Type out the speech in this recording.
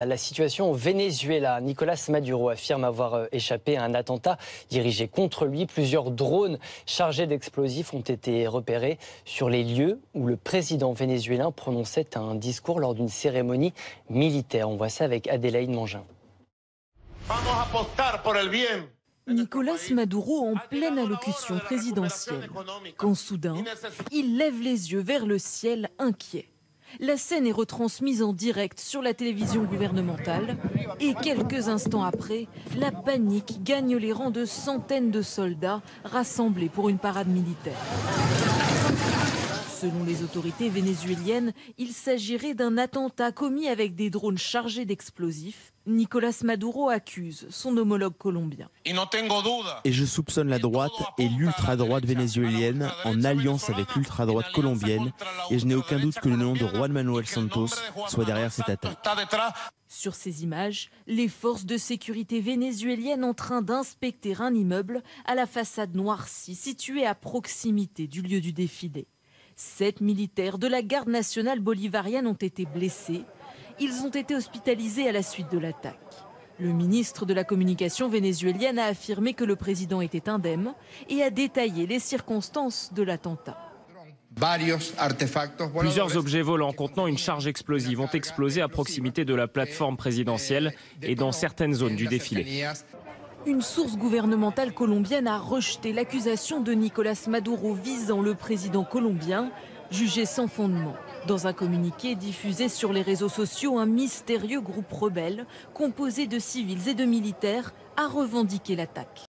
La situation au Venezuela. Nicolas Maduro affirme avoir échappé à un attentat dirigé contre lui. Plusieurs drones chargés d'explosifs ont été repérés sur les lieux où le président vénézuélien prononçait un discours lors d'une cérémonie militaire. On voit ça avec Adélaïde Mangin. Nicolas Maduro en pleine allocution présidentielle, quand soudain, il lève les yeux vers le ciel inquiet. La scène est retransmise en direct sur la télévision gouvernementale et quelques instants après, la panique gagne les rangs de centaines de soldats rassemblés pour une parade militaire. Selon les autorités vénézuéliennes, il s'agirait d'un attentat commis avec des drones chargés d'explosifs. Nicolas Maduro accuse son homologue colombien. Et je soupçonne la droite et l'ultra-droite vénézuélienne en alliance avec l'ultra-droite colombienne. Et je n'ai aucun doute que le nom de Juan Manuel Santos soit derrière cette attaque. Sur ces images, les forces de sécurité vénézuéliennes en train d'inspecter un immeuble à la façade noircie situé à proximité du lieu du défilé. 7 militaires de la garde nationale bolivarienne ont été blessés. Ils ont été hospitalisés à la suite de l'attaque. Le ministre de la Communication vénézuélienne a affirmé que le président était indemne et a détaillé les circonstances de l'attentat. Plusieurs objets volants contenant une charge explosive ont explosé à proximité de la plateforme présidentielle et dans certaines zones du défilé. Une source gouvernementale colombienne a rejeté l'accusation de Nicolas Maduro visant le président colombien, jugé sans fondement. Dans un communiqué diffusé sur les réseaux sociaux, un mystérieux groupe rebelle, composé de civils et de militaires, a revendiqué l'attaque.